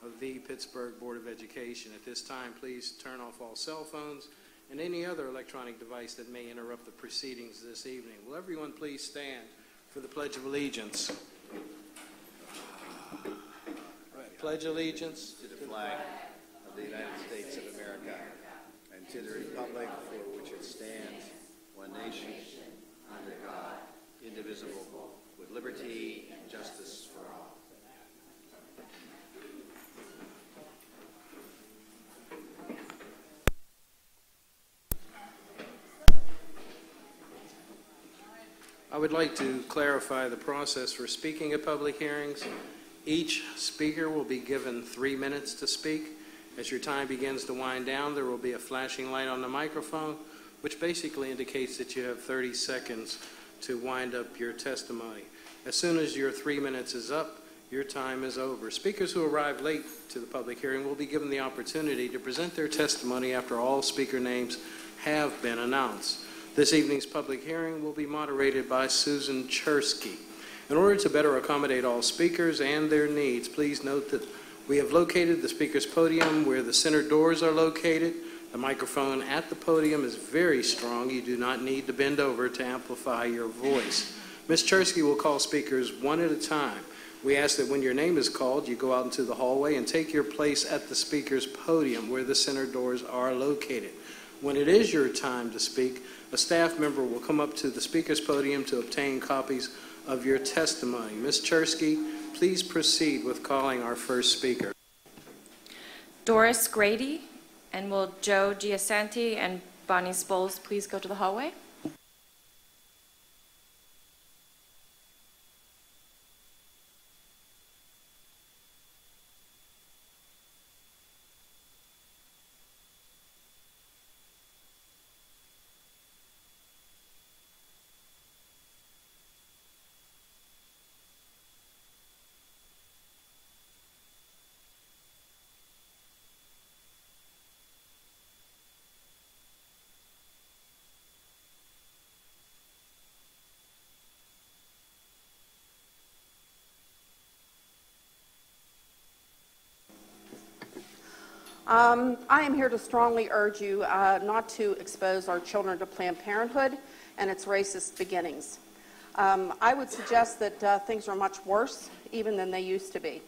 Of the Pittsburgh Board of Education. At this time, please turn off all cell phones and any other electronic device that may interrupt the proceedings this evening. Will everyone please stand for the Pledge of Allegiance? Pledge allegiance to the flag of the United States of America and to the republic for which it stands, one nation, under God, indivisible, with liberty and justice for all. I would like to clarify the process for speaking at public hearings. Each speaker will be given 3 minutes to speak. As your time begins to wind down, there will be a flashing light on the microphone, which basically indicates that you have 30 seconds to wind up your testimony. As soon as your 3 minutes is up, your time is over. Speakers who arrive late to the public hearing will be given the opportunity to present their testimony after all speaker names have been announced. This evening's public hearing will be moderated by Susan Chersky. In order to better accommodate all speakers and their needs, please note that we have located the speaker's podium where the center doors are located. The microphone at the podium is very strong. You do not need to bend over to amplify your voice. Ms. Chersky will call speakers one at a time. We ask that when your name is called, you go out into the hallway and take your place at the speaker's podium where the center doors are located. When it is your time to speak, a staff member will come up to the speaker's podium to obtain copies of your testimony. Ms. Chersky, please proceed with calling our first speaker. Doris Grady, and will Joe Giasanti and Bonnie Spoles please go to the hallway? I am here to strongly urge you not to expose our children to Planned Parenthood and its racist beginnings. I would suggest that things are much worse even than they used to be.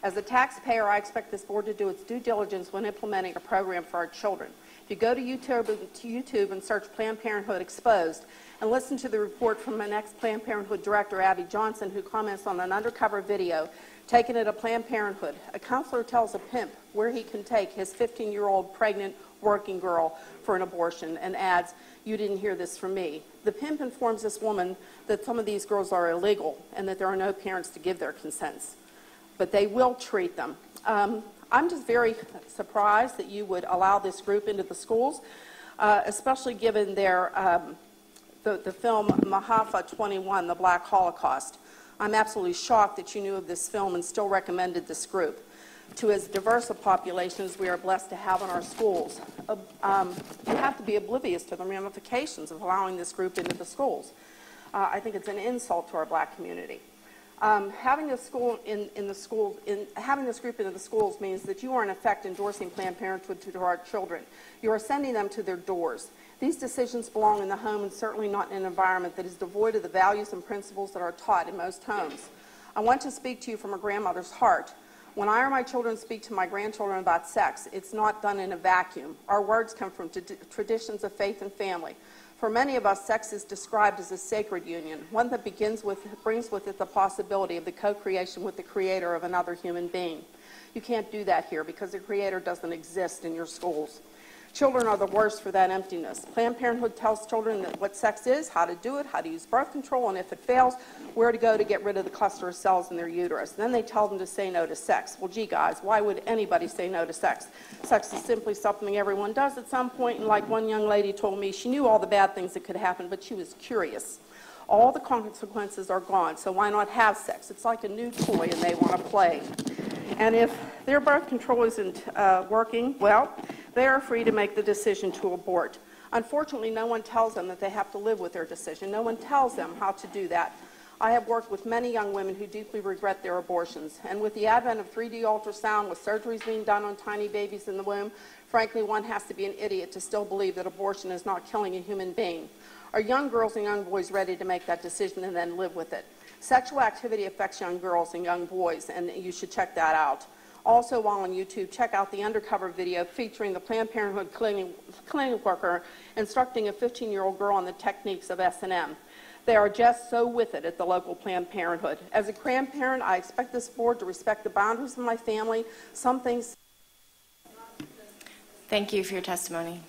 As a taxpayer, I expect this board to do its due diligence when implementing a program for our children. If you go to YouTube and search Planned Parenthood Exposed and listen to the report from an ex-Planned Parenthood director, Abby Johnson, who comments on an undercover video taken at a Planned Parenthood, a counselor tells a pimp where he can take his 15-year-old pregnant working girl for an abortion and adds, "You didn't hear this from me." The pimp informs this woman that some of these girls are illegal and that there are no parents to give their consents, but they will treat them. I'm just very surprised that you would allow this group into the schools, especially given their the film Mahafa 21, The Black Holocaust. I'm absolutely shocked that you knew of this film and still recommended this group. To as diverse a population as we are blessed to have in our schools, you have to be oblivious to the ramifications of allowing this group into the schools. I think it's an insult to our black community. Having this group into the schools means that you are in effect endorsing Planned Parenthood to our children. You are sending them to their doors. These decisions belong in the home and certainly not in an environment that is devoid of the values and principles that are taught in most homes. I want to speak to you from a grandmother's heart. When I or my children speak to my grandchildren about sex, it's not done in a vacuum. Our words come from traditions of faith and family. For many of us, sex is described as a sacred union, one that brings with it the possibility of the co-creation with the creator of another human being. You can't do that here because the creator doesn't exist in your schools. Children are the worst for that emptiness. Planned Parenthood tells children that what sex is, how to do it, how to use birth control, and if it fails, where to go to get rid of the cluster of cells in their uterus. Then they tell them to say no to sex. Well, gee, guys, why would anybody say no to sex? Sex is simply something everyone does at some point, and like one young lady told me, she knew all the bad things that could happen, but she was curious. All the consequences are gone, so why not have sex? It's like a new toy, and they want to play. And if their birth control isn't working, well, they are free to make the decision to abort. Unfortunately, no one tells them that they have to live with their decision. No one tells them how to do that. I have worked with many young women who deeply regret their abortions. And with the advent of 3D ultrasound, with surgeries being done on tiny babies in the womb, frankly, one has to be an idiot to still believe that abortion is not killing a human being. Are young girls and young boys ready to make that decision and then live with it? Sexual activity affects young girls and young boys, and you should check that out. Also, while on YouTube, check out the undercover video featuring the Planned Parenthood clinic worker instructing a 15-year-old girl on the techniques of S&M. They are just so with it at the local Planned Parenthood. As a grandparent, I expect this board to respect the boundaries of my family. Some things... Thank you for your testimony.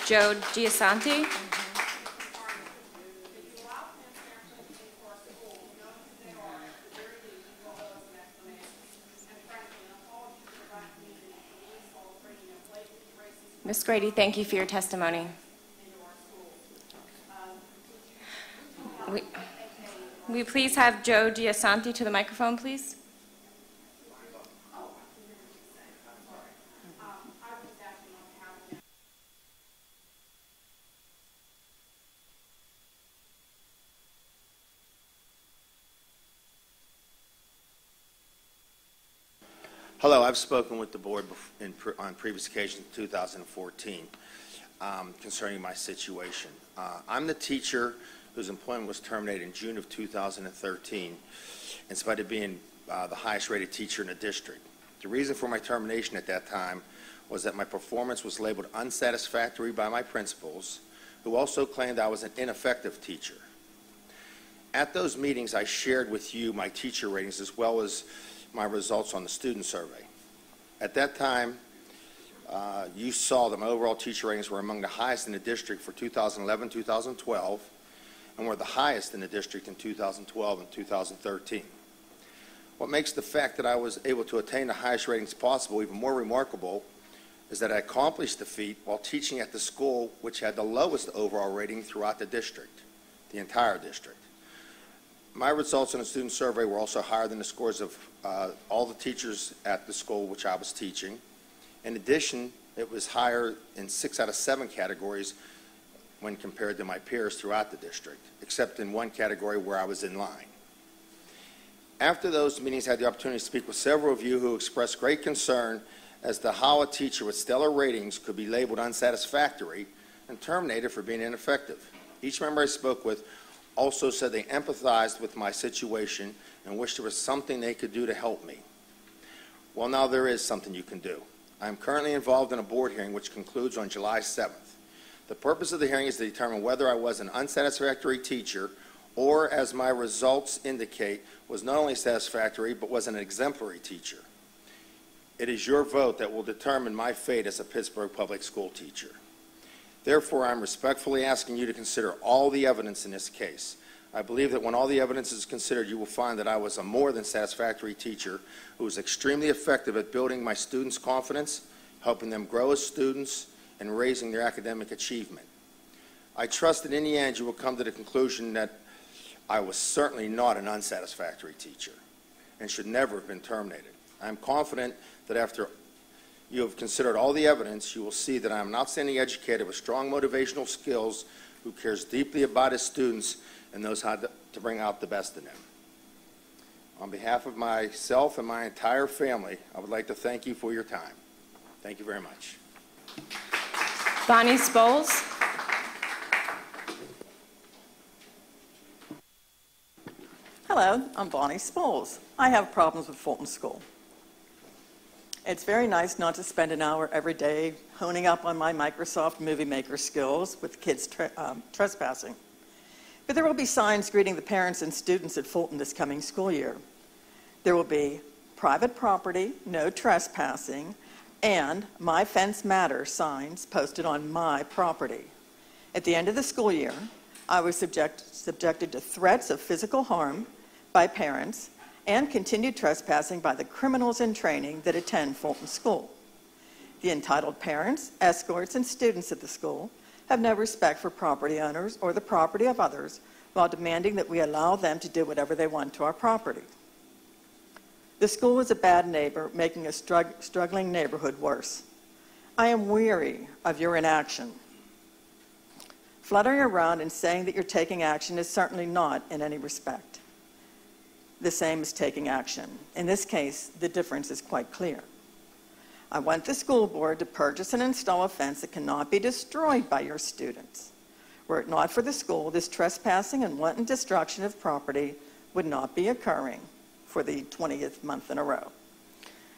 Joe Giasanti. Ms. Grady, thank you for your testimony. Will you please have Joe Giasanti to the microphone, please? Hello, I've spoken with the board on previous occasions in 2014 concerning my situation. I'm the teacher whose employment was terminated in June of 2013 in spite of being the highest rated teacher in the district. The reason for my termination at that time was that my performance was labeled unsatisfactory by my principals, who also claimed I was an ineffective teacher. At those meetings, I shared with you my teacher ratings as well as my results on the student survey. At that time, you saw that my overall teacher ratings were among the highest in the district for 2011-2012 and were the highest in the district in 2012 and 2013. What makes the fact that I was able to attain the highest ratings possible even more remarkable is that I accomplished the feat while teaching at the school which had the lowest overall rating throughout the district, the entire district. My results in the student survey were also higher than the scores of all the teachers at the school which I was teaching. In addition, it was higher in 6 out of 7 categories when compared to my peers throughout the district, except in one category where I was in line. After those meetings, I had the opportunity to speak with several of you who expressed great concern as to how a teacher with stellar ratings could be labeled unsatisfactory and terminated for being ineffective. Each member I spoke with also said they empathized with my situation and wished there was something they could do to help me. Well, now there is something you can do. I am currently involved in a board hearing which concludes on July 7th. The purpose of the hearing is to determine whether I was an unsatisfactory teacher or, as my results indicate, was not only satisfactory but was an exemplary teacher. It is your vote that will determine my fate as a Pittsburgh Public School teacher. Therefore, I'm respectfully asking you to consider all the evidence in this case. I believe that when all the evidence is considered, you will find that I was a more than satisfactory teacher who was extremely effective at building my students' confidence, helping them grow as students, and raising their academic achievement. I trust that in the end you will come to the conclusion that I was certainly not an unsatisfactory teacher and should never have been terminated. I am confident that after you have considered all the evidence, you will see that I am an outstanding educator with strong motivational skills who cares deeply about his students and knows how to bring out the best in them. On behalf of myself and my entire family, I would like to thank you for your time. Thank you very much. Bonnie Spoles. Hello, I'm Bonnie Spoles. I have problems with Fulton School. It's very nice not to spend an hour every day honing up on my Microsoft Movie Maker skills with kids trespassing. But there will be signs greeting the parents and students at Fulton this coming school year. There will be private property, no trespassing, and My Fence Matters signs posted on my property. At the end of the school year, I was subjected to threats of physical harm by parents and continued trespassing by the criminals in training that attend Fulton School. The entitled parents, escorts, and students at the school have no respect for property owners or the property of others while demanding that we allow them to do whatever they want to our property. The school is a bad neighbor, making a struggling neighborhood worse. I am weary of your inaction. Fluttering around and saying that you're taking action is certainly not, in any respect, the same as taking action. In this case, the difference is quite clear. I want the school board to purchase and install a fence that cannot be destroyed by your students. Were it not for the school, this trespassing and wanton destruction of property would not be occurring for the 20th month in a row.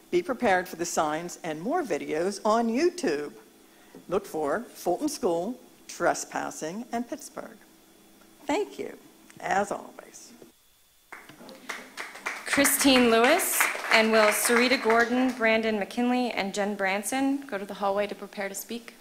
Be prepared for the signs and more videos on YouTube. Look for Fulton School, Trespassing, and Pittsburgh. Thank you, as always. Christine Lewis, and will Sarita Gordon, Brandon McKinley, and Jen Branson go to the hallway to prepare to speak?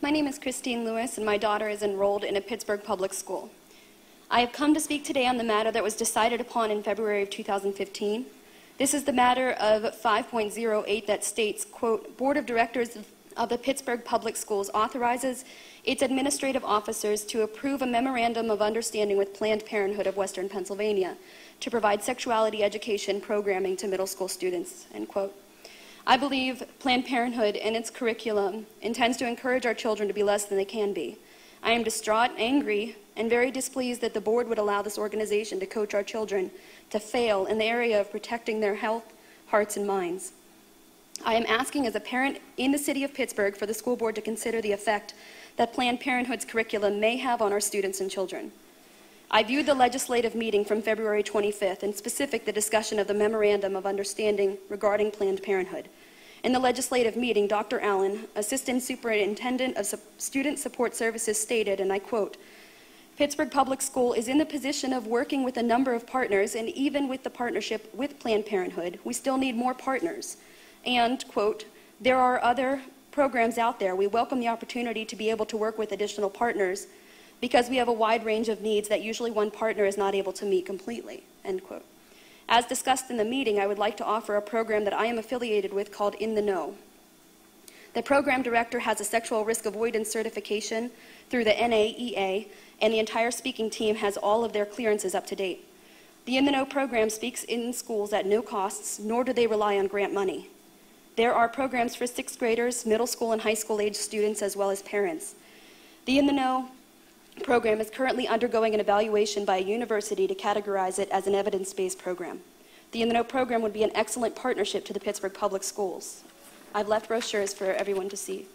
My name is Christine Lewis, and my daughter is enrolled in a Pittsburgh public school. I have come to speak today on the matter that was decided upon in February of 2015. This is the matter of 5.08 that states, quote, Board of Directors of the Pittsburgh Public Schools authorizes its administrative officers to approve a memorandum of understanding with Planned Parenthood of Western Pennsylvania to provide sexuality education programming to middle school students, end quote. I believe Planned Parenthood and its curriculum intends to encourage our children to be less than they can be. I am distraught, angry, and very displeased that the board would allow this organization to coach our children to fail in the area of protecting their health, hearts, and minds. I am asking as a parent in the city of Pittsburgh for the school board to consider the effect that Planned Parenthood's curriculum may have on our students and children. I viewed the legislative meeting from February 25th, in specific the discussion of the Memorandum of Understanding regarding Planned Parenthood. In the legislative meeting, Dr. Allen, Assistant Superintendent of Student Support Services, stated, and I quote, Pittsburgh Public School is in the position of working with a number of partners, and even with the partnership with Planned Parenthood, we still need more partners. And, quote, there are other programs out there. We welcome the opportunity to be able to work with additional partners because we have a wide range of needs that usually one partner is not able to meet completely, end quote. As discussed in the meeting, I would like to offer a program that I am affiliated with called In the Know. The program director has a sexual risk avoidance certification through the NAEA, and the entire speaking team has all of their clearances up to date. The In the Know program speaks in schools at no costs, nor do they rely on grant money. There are programs for 6th graders, middle school and high school age students, as well as parents. The In the Know program is currently undergoing an evaluation by a university to categorize it as an evidence-based program. The In the Know program would be an excellent partnership to the Pittsburgh Public Schools. I've left brochures for everyone to see.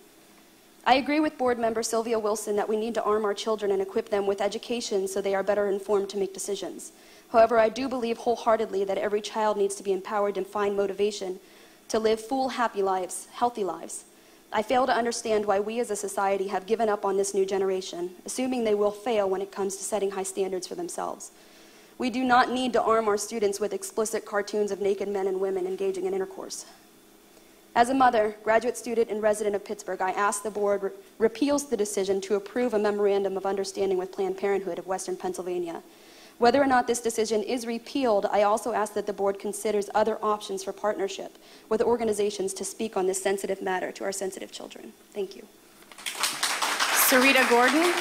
I agree with board member Sylvia Wilson that we need to arm our children and equip them with education so they are better informed to make decisions. However, I do believe wholeheartedly that every child needs to be empowered and find motivation to live full, happy lives, healthy lives. I fail to understand why we as a society have given up on this new generation, assuming they will fail when it comes to setting high standards for themselves. We do not need to arm our students with explicit cartoons of naked men and women engaging in intercourse. As a mother, graduate student, and resident of Pittsburgh, I ask the board repeals the decision to approve a memorandum of understanding with Planned Parenthood of Western Pennsylvania. Whether or not this decision is repealed, I also ask that the board considers other options for partnership with organizations to speak on this sensitive matter to our sensitive children. Thank you. Sarita Gordon.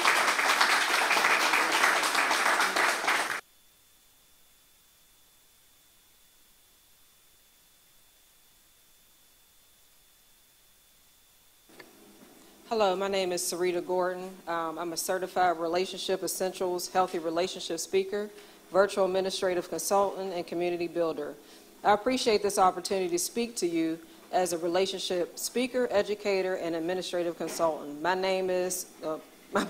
Hello, my name is Sarita Gordon. I'm a certified Relationship Essentials Healthy Relationship Speaker, virtual administrative consultant, and community builder. I appreciate this opportunity to speak to you as a relationship speaker, educator, and administrative consultant. My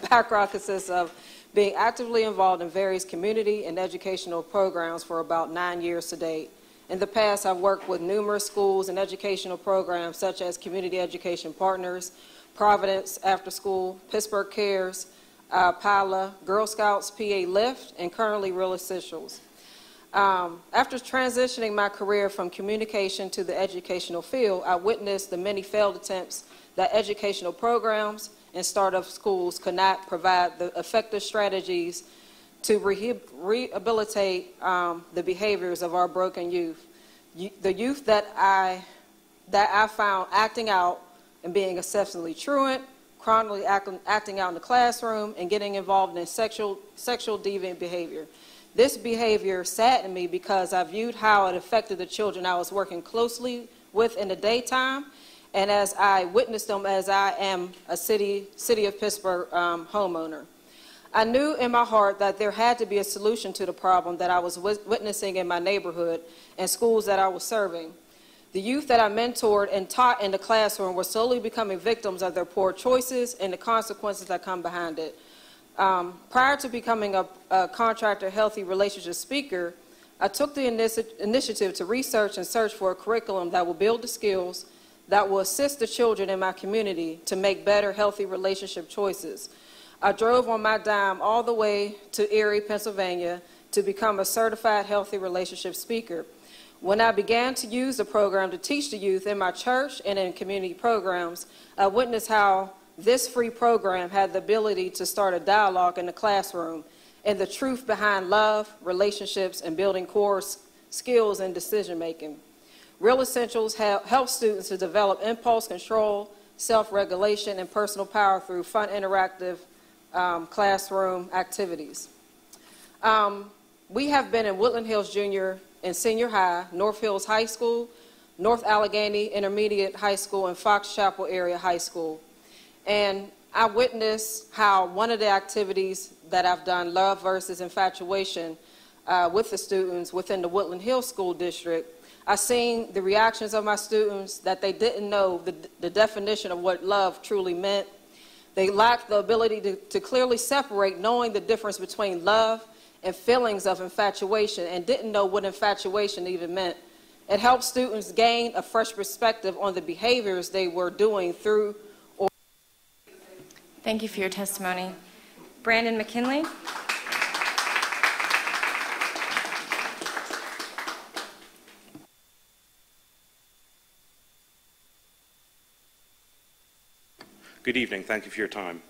background consists of being actively involved in various community and educational programs for about 9 years to date. In the past, I've worked with numerous schools and educational programs such as Community Education Partners, Providence After School, Pittsburgh Cares, PILA, Girl Scouts, PA Lift, and currently Real Essentials. After transitioning my career from communication to the educational field, I witnessed the many failed attempts that educational programs and startup schools could not provide the effective strategies to rehabilitate the behaviors of our broken youth. The youth that I found acting out and being exceptionally truant, chronically acting out in the classroom, and getting involved in sexual deviant behavior. This behavior saddened me because I viewed how it affected the children I was working closely with in the daytime, and as I witnessed them as I am a city of Pittsburgh homeowner. I knew in my heart that there had to be a solution to the problem that I was witnessing in my neighborhood and schools that I was serving. The youth that I mentored and taught in the classroom were slowly becoming victims of their poor choices and the consequences that come behind it. Prior to becoming a contractor healthy relationship speaker, I took the initiative to research and search for a curriculum that will build the skills that will assist the children in my community to make better healthy relationship choices. I drove on my dime all the way to Erie, Pennsylvania to become a certified healthy relationship speaker. When I began to use the program to teach the youth in my church and in community programs, I witnessed how this free program had the ability to start a dialogue in the classroom and the truth behind love, relationships, and building core skills in decision making. Real Essentials help students to develop impulse control, self-regulation, and personal power through fun, interactive classroom activities. We have been in Woodland Hills Junior and Senior High, North Hills High School, North Allegheny Intermediate High School, and Fox Chapel Area High School. And I witnessed how one of the activities that I've done, Love versus Infatuation, with the students within the Woodland Hills School District, I've seen the reactions of my students that they didn't know the definition of what love truly meant. They lacked the ability to clearly separate knowing the difference between love and feelings of infatuation, and didn't know what infatuation even meant. It helped students gain a fresh perspective on the behaviors they were doing through. Thank you for your testimony. Brandon McKinley. Good evening. Thank you for your time.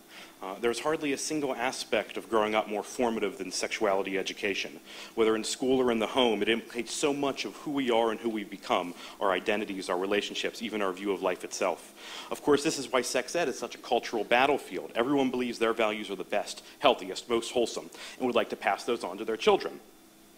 There's hardly a single aspect of growing up more formative than sexuality education. Whether in school or in the home, it implicates so much of who we are and who we become, our identities, our relationships, even our view of life itself. Of course, this is why sex ed is such a cultural battlefield. Everyone believes their values are the best, healthiest, most wholesome, and would like to pass those on to their children.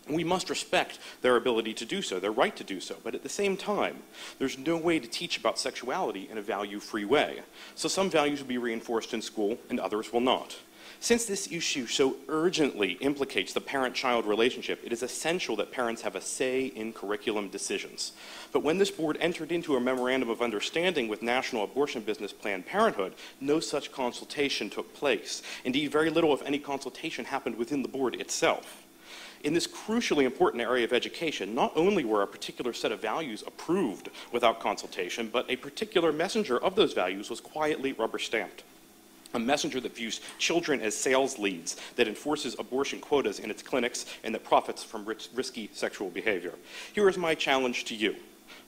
We must respect their ability to do so, their right to do so, but at the same time, there's no way to teach about sexuality in a value-free way. So some values will be reinforced in school and others will not. Since this issue so urgently implicates the parent-child relationship, it is essential that parents have a say in curriculum decisions. But when this board entered into a memorandum of understanding with National Abortion Business Planned Parenthood, no such consultation took place. Indeed, very little, if any, consultation happened within the board itself. In this crucially important area of education, not only were a particular set of values approved without consultation, but a particular messenger of those values was quietly rubber-stamped. A messenger that views children as sales leads, that enforces abortion quotas in its clinics, and that profits from risky sexual behavior. Here is my challenge to you.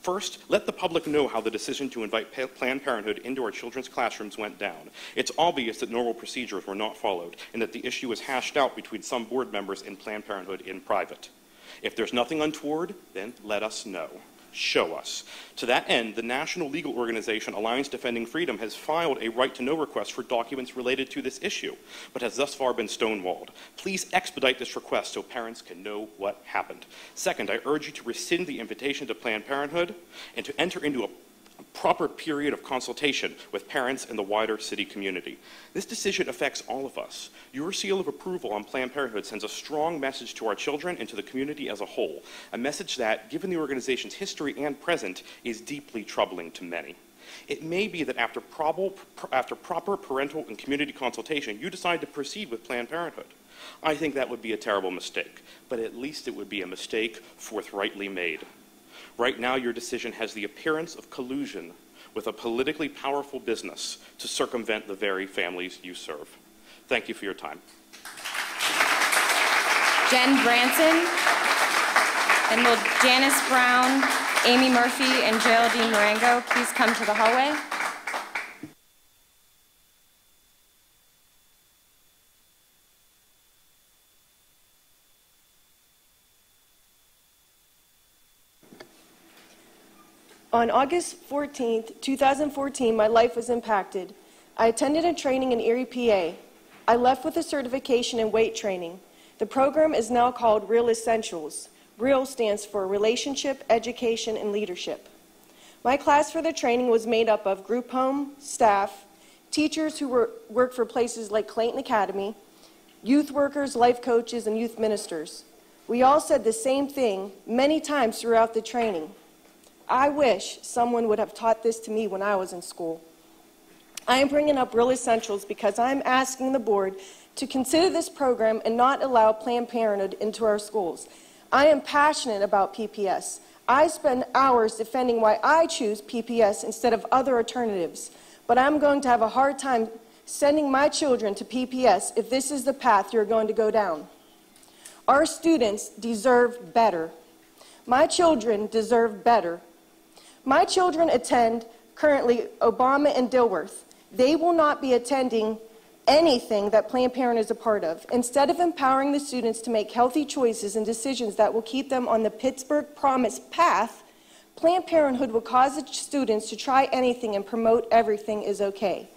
First, let the public know how the decision to invite Planned Parenthood into our children's classrooms went down. It's obvious that normal procedures were not followed, and that the issue was hashed out between some board members and Planned Parenthood in private. If there's nothing untoward, then let us know. Show us. To that end, the national legal organization Alliance Defending Freedom has filed a right-to-know request for documents related to this issue, but has thus far been stonewalled. Please expedite this request so parents can know what happened. Second, I urge you to rescind the invitation to Planned Parenthood and to enter into a proper period of consultation with parents and the wider city community. This decision affects all of us. Your seal of approval on Planned Parenthood sends a strong message to our children and to the community as a whole, a message that, given the organization's history and present, is deeply troubling to many. It may be that after proper parental and community consultation, you decide to proceed with Planned Parenthood. I think that would be a terrible mistake, but at least it would be a mistake forthrightly made. Right now, your decision has the appearance of collusion with a politically powerful business to circumvent the very families you serve. Thank you for your time. Jen Branson, and will Janice Brown, Amy Murphy, and Geraldine Marengo please come to the hallway? On August 14, 2014, my life was impacted. I attended a training in Erie, PA. I left with a certification in weight training. The program is now called Real Essentials. REAL stands for Relationship, Education, and Leadership. My class for the training was made up of group home, staff, teachers who work for places like Clayton Academy, youth workers, life coaches, and youth ministers. We all said the same thing many times throughout the training. I wish someone would have taught this to me when I was in school. I am bringing up Real Essentials because I'm asking the board to consider this program and not allow Planned Parenthood into our schools. I am passionate about PPS. I spend hours defending why I choose PPS instead of other alternatives, but I'm going to have a hard time sending my children to PPS if this is the path you're going to go down. Our students deserve better. My children deserve better. My children attend currently Obama and Dilworth. They will not be attending anything that Planned Parenthood is a part of. Instead of empowering the students to make healthy choices and decisions that will keep them on the Pittsburgh Promise path, Planned Parenthood will cause the students to try anything and promote everything is okay.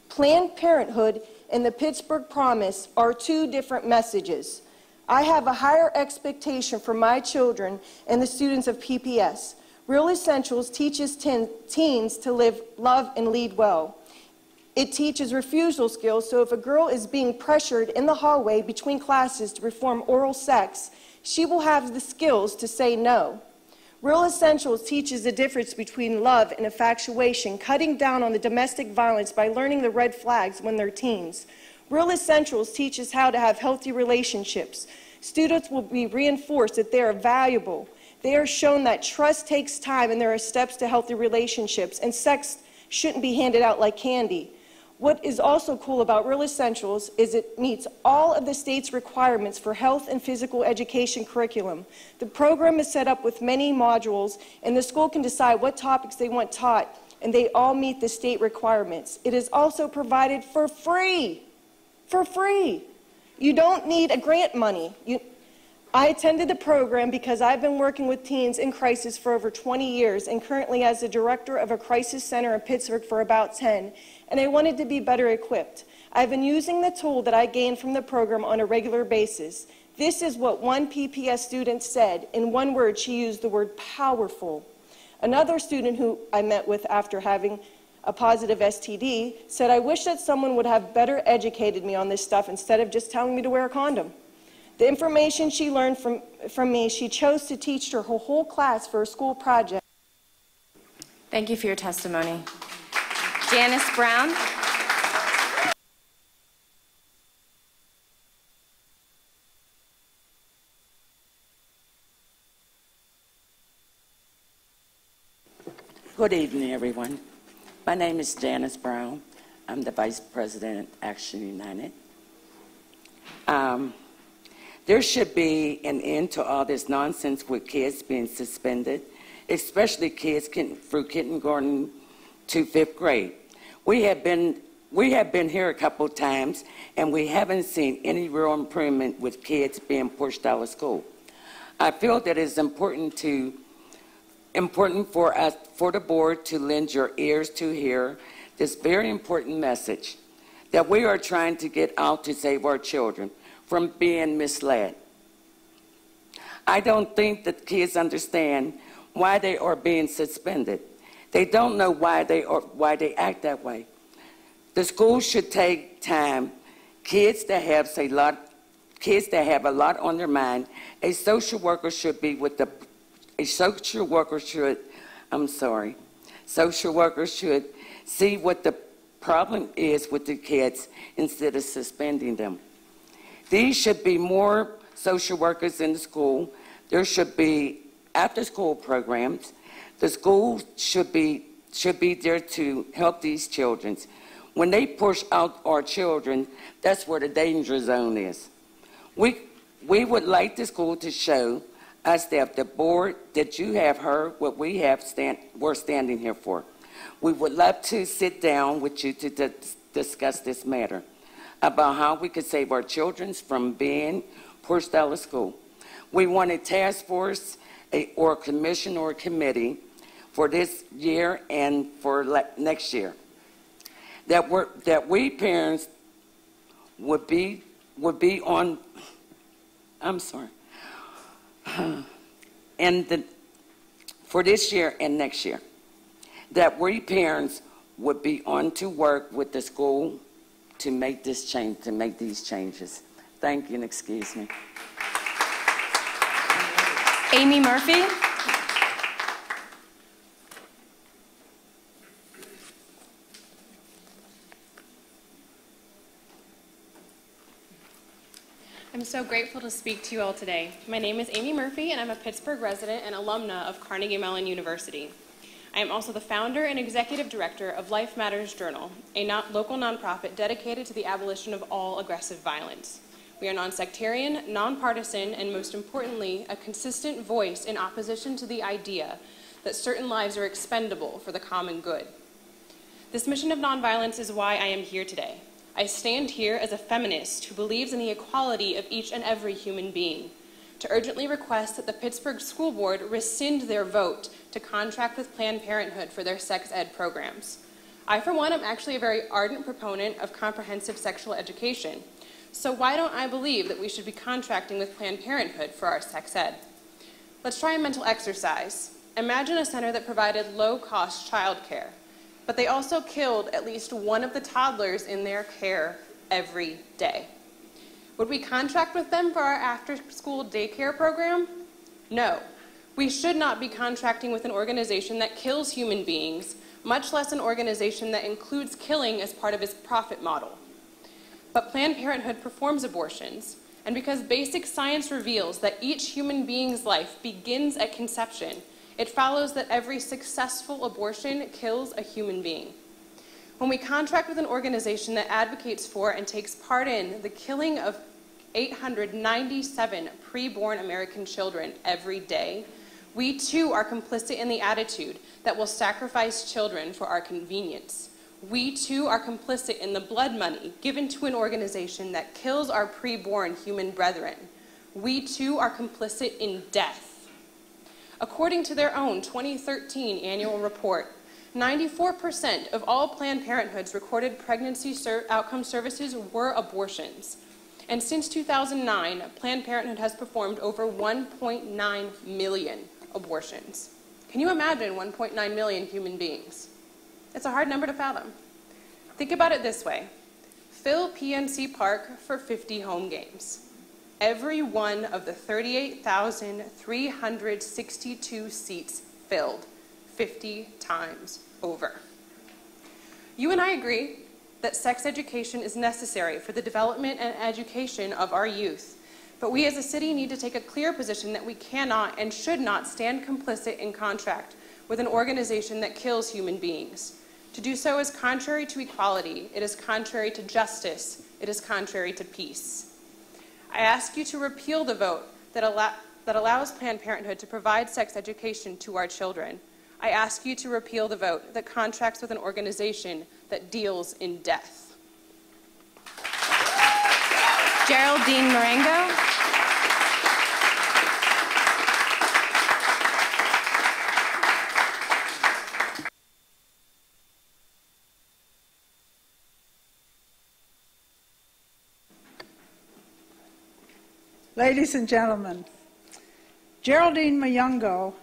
Planned Parenthood and the Pittsburgh Promise are two different messages. I have a higher expectation for my children and the students of PPS. Real Essentials teaches teens to live, love, and lead well. It teaches refusal skills, so if a girl is being pressured in the hallway between classes to perform oral sex, she will have the skills to say no. Real Essentials teaches the difference between love and infatuation, cutting down on the domestic violence by learning the red flags when they're teens. Real Essentials teaches how to have healthy relationships. Students will be reinforced that they are valuable. They are shown that trust takes time and there are steps to healthy relationships, and sex shouldn't be handed out like candy. What is also cool about Real Essentials is it meets all of the state's requirements for health and physical education curriculum. The program is set up with many modules, and the school can decide what topics they want taught, and they all meet the state requirements. It is also provided for free. For free. You don't need a grant money. I attended the program because I've been working with teens in crisis for over 20 years and currently as the director of a crisis center in Pittsburgh for about 10, and I wanted to be better equipped. I've been using the tool that I gained from the program on a regular basis. This is what one PPS student said. In one word, she used the word powerful. Another student who I met with after having a positive STD said, I wish that someone would have better educated me on this stuff instead of just telling me to wear a condom. The information she learned from me, she chose to teach her whole class for a school project. Thank you for your testimony. Janice Brown. Good evening, everyone. My name is Janice Brown. I'm the Vice President at Action United. There should be an end to all this nonsense with kids being suspended, especially kids through kindergarten to 5th grade. We have been here a couple times, and we haven't seen any real improvement with kids being pushed out of school. I feel that it's important for the board to lend your ears to hear this very important message that we are trying to get out to save our children from being misled. I don't think that kids understand why they are being suspended. They don't know why they act that way. The school should take time. Kids that have a lot on their mind, a social worker should see what the problem is with the kids instead of suspending them. These should be more social workers in the school. There should be after-school programs. The school should be there to help these children. When they push out our children, that's where the danger zone is. We would like the school to show us that the board, that you have heard what we're standing here for. We would love to sit down with you to discuss this matter about how we could save our children from being pushed out of school. We want a task force or a commission or a committee for this year and for next year. That we parents would be on, I'm sorry, for this year and next year, that we parents would be on to work with the school to make this change, to make these changes. Thank you, and excuse me. Amy Murphy. I'm so grateful to speak to you all today. My name is Amy Murphy, and I'm a Pittsburgh resident and alumna of Carnegie Mellon University. I am also the founder and executive director of Life Matters Journal, a local nonprofit dedicated to the abolition of all aggressive violence. We are nonsectarian, nonpartisan, and most importantly, a consistent voice in opposition to the idea that certain lives are expendable for the common good. This mission of nonviolence is why I am here today. I stand here as a feminist who believes in the equality of each and every human being, to urgently request that the Pittsburgh School Board rescind their vote to contract with Planned Parenthood for their sex ed programs. I, for one, am actually a very ardent proponent of comprehensive sexual education, so why don't I believe that we should be contracting with Planned Parenthood for our sex ed? Let's try a mental exercise. Imagine a center that provided low-cost childcare, but they also killed at least one of the toddlers in their care every day. Would we contract with them for our after-school daycare program? No. We should not be contracting with an organization that kills human beings, much less an organization that includes killing as part of its profit model. But Planned Parenthood performs abortions, and because basic science reveals that each human being's life begins at conception, it follows that every successful abortion kills a human being. When we contract with an organization that advocates for and takes part in the killing of 897 preborn American children every day, we too are complicit in the attitude that will sacrifice children for our convenience. We too are complicit in the blood money given to an organization that kills our preborn human brethren. We too are complicit in death. According to their own 2013 annual report, 94% of all Planned Parenthood's recorded pregnancy outcome services were abortions. And since 2009, Planned Parenthood has performed over 1.9 million abortions. Can you imagine 1.9 million human beings? It's a hard number to fathom. Think about it this way. Fill PNC Park for 50 home games. Every one of the 38,362 seats filled 50 times over. You and I agree that sex education is necessary for the development and education of our youth, but we as a city need to take a clear position that we cannot and should not stand complicit in contract with an organization that kills human beings. To do so is contrary to equality, it is contrary to justice, it is contrary to peace. I ask you to repeal the vote that allows Planned Parenthood to provide sex education to our children. I ask you to repeal the vote that contracts with an organization that deals in death. Geraldine Marengo. Ladies and gentlemen, Geraldine Marengo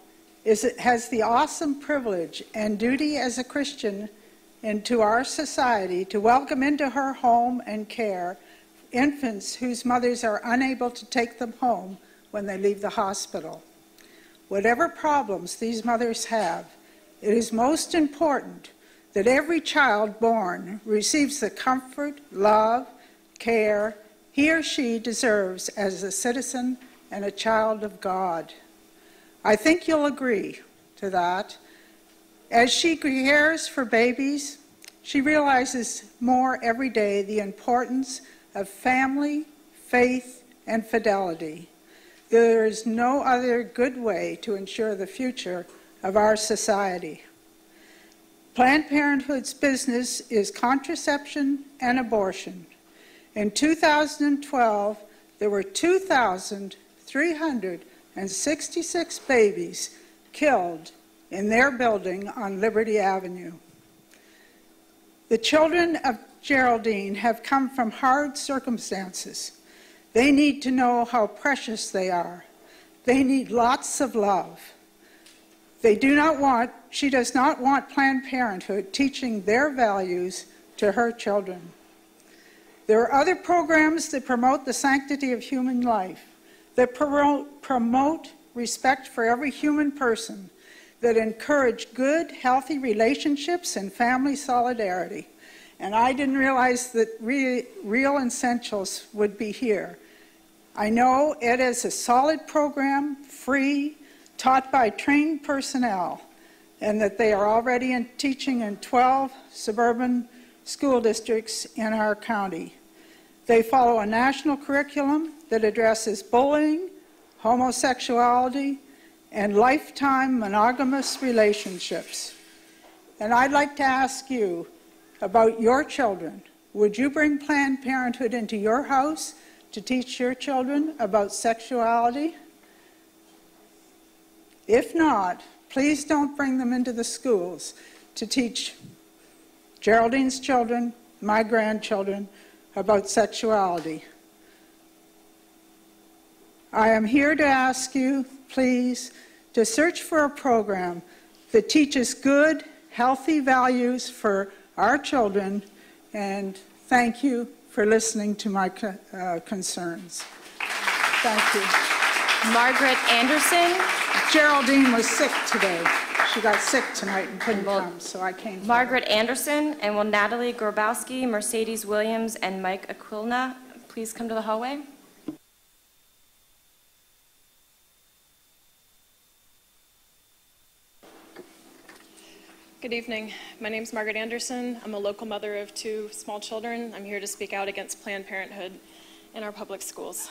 has the awesome privilege and duty as a Christian into our society to welcome into her home and care infants whose mothers are unable to take them home when they leave the hospital. Whatever problems these mothers have, it is most important that every child born receives the comfort, love, care he or she deserves as a citizen and a child of God. I think you'll agree to that, As she cares for babies, she realizes more every day the importance of family, faith, and fidelity. There is no other good way to ensure the future of our society. Planned Parenthood's business is contraception and abortion. In 2012, there were 2,366 babies killed in their building on Liberty Avenue. The children of Geraldine have come from hard circumstances. They need to know how precious they are. They need lots of love. She does not want Planned Parenthood teaching their values to her children. There are other programs that promote the sanctity of human life, that promote respect for every human person, that encourage good, healthy relationships and family solidarity. And I didn't realize that Real Essentials would be here. I know it is a solid program, free, taught by trained personnel, and that they are already teaching in 12 suburban school districts in our county. They follow a national curriculum that addresses bullying, homosexuality, and lifetime monogamous relationships. And I'd like to ask you about your children. Would you bring Planned Parenthood into your house to teach your children about sexuality? If not, please don't bring them into the schools to teach Geraldine's children, my grandchildren, about sexuality. I am here to ask you, please, to search for a program that teaches good, healthy values for our children, and thank you for listening to my concerns. Thank you. Margaret Anderson. Geraldine was sick today. She got sick tonight and couldn't come, so I came. Margaret Anderson, and will Natalie Grabowski, Mercedes Williams, and Mike Aquilina please come to the hallway? Good evening. My name is Margaret Anderson. I'm a local mother of 2 small children. I'm here to speak out against Planned Parenthood in our public schools.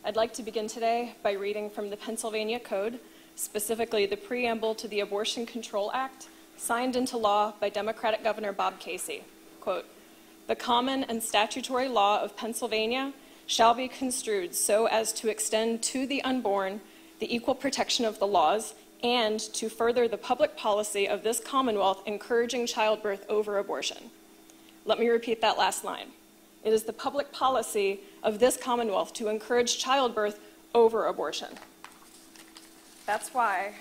I'd like to begin today by reading from the Pennsylvania Code, specifically the preamble to the Abortion Control Act, signed into law by Democratic Governor Bob Casey. Quote, "The common and statutory law of Pennsylvania shall be construed so as to extend to the unborn the equal protection of the laws and to further the public policy of this Commonwealth encouraging childbirth over abortion." Let me repeat that last line. It is the public policy of this Commonwealth to encourage childbirth over abortion. That's why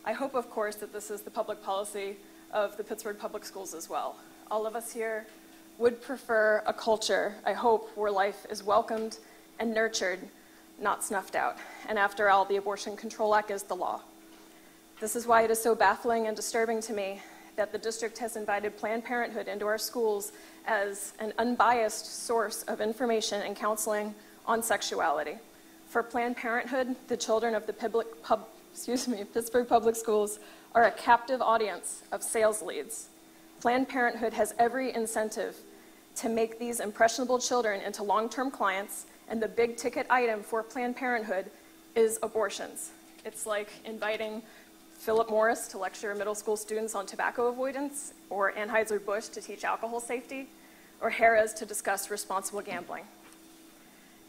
I hope, of course, that this is the public policy of the Pittsburgh Public Schools as well. All of us here would prefer a culture, I hope, where life is welcomed and nurtured, not snuffed out. And after all, the Abortion Control Act is the law. This is why it is so baffling and disturbing to me that the district has invited Planned Parenthood into our schools as an unbiased source of information and counseling on sexuality. For Planned Parenthood, the children of the Pittsburgh Public Schools are a captive audience of sales leads. Planned Parenthood has every incentive to make these impressionable children into long-term clients, and the big ticket item for Planned Parenthood is abortions. It's like inviting Philip Morris to lecture middle school students on tobacco avoidance, or Anheuser-Busch to teach alcohol safety, or Harrah's to discuss responsible gambling.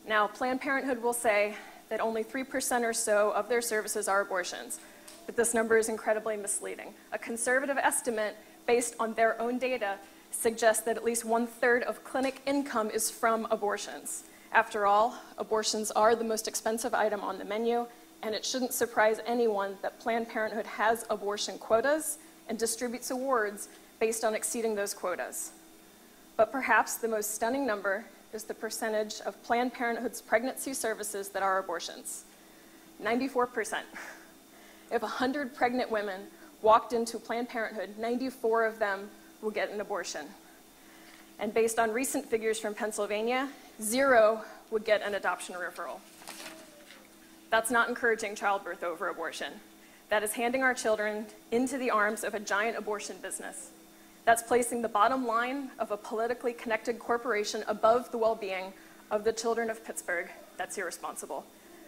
Now, Planned Parenthood will say that only 3% or so of their services are abortions, but this number is incredibly misleading. A conservative estimate based on their own data suggests that at least 1/3 of clinic income is from abortions. After all, abortions are the most expensive item on the menu, and it shouldn't surprise anyone that Planned Parenthood has abortion quotas and distributes awards based on exceeding those quotas. But perhaps the most stunning number is the percentage of Planned Parenthood's pregnancy services that are abortions. 94%. If 100 pregnant women walked into Planned Parenthood, 94 of them will get an abortion. And based on recent figures from Pennsylvania, 0 would get an adoption referral. That's not encouraging childbirth over abortion. that is handing our children into the arms of a giant abortion business. That's placing the bottom line of a politically connected corporation above the well-being of the children of Pittsburgh. That's irresponsible.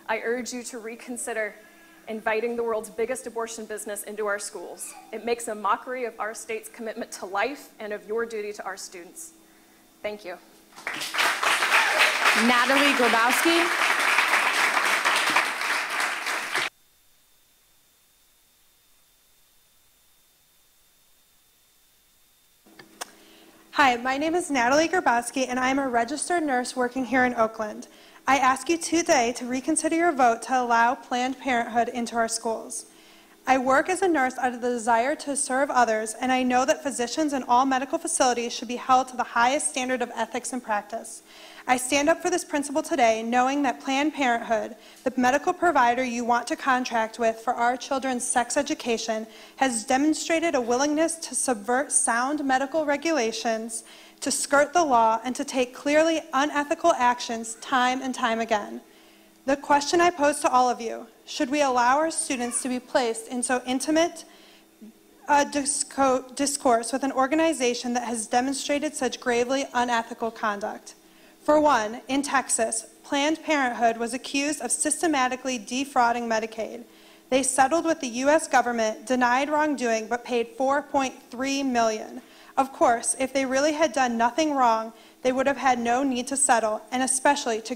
I urge you to reconsider inviting the world's biggest abortion business into our schools. It makes a mockery of our state's commitment to life and of your duty to our students. Thank you. Natalie Grabowski. Hi, my name is Natalie Grabowski, and I am a registered nurse working here in Oakland. I ask you today to reconsider your vote to allow Planned Parenthood into our schools. I work as a nurse out of the desire to serve others, and I know that physicians in all medical facilities should be held to the highest standard of ethics and practice. I stand up for this principle today, knowing that Planned Parenthood, the medical provider you want to contract with for our children's sex education, has demonstrated a willingness to subvert sound medical regulations, to skirt the law, and to take clearly unethical actions time and time again. The question I pose to all of you: should we allow our students to be placed in so intimate discourse with an organization that has demonstrated such gravely unethical conduct? For one, in Texas, Planned Parenthood was accused of systematically defrauding Medicaid. They settled with the U.S. government, denied wrongdoing, but paid $4.3 million. Of course, if they really had done nothing wrong, they would have had no need to settle, and especially to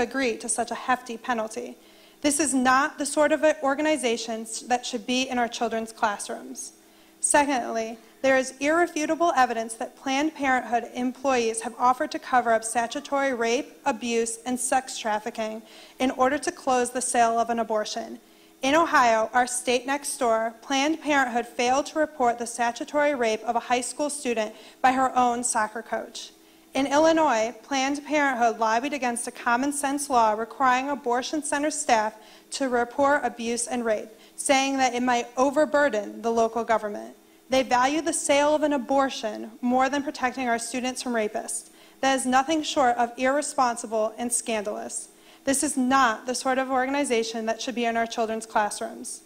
agree to such a hefty penalty. This is not the sort of organizations that should be in our children's classrooms. Secondly, there is irrefutable evidence that Planned Parenthood employees have offered to cover up statutory rape, abuse, and sex trafficking in order to close the sale of an abortion. In Ohio, our state next door, Planned Parenthood failed to report the statutory rape of a high school student by her own soccer coach. In Illinois, Planned Parenthood lobbied against a common sense law requiring abortion center staff to report abuse and rape, saying that it might overburden the local government. They value the sale of an abortion more than protecting our students from rapists. That is nothing short of irresponsible and scandalous. This is not the sort of organization that should be in our children's classrooms.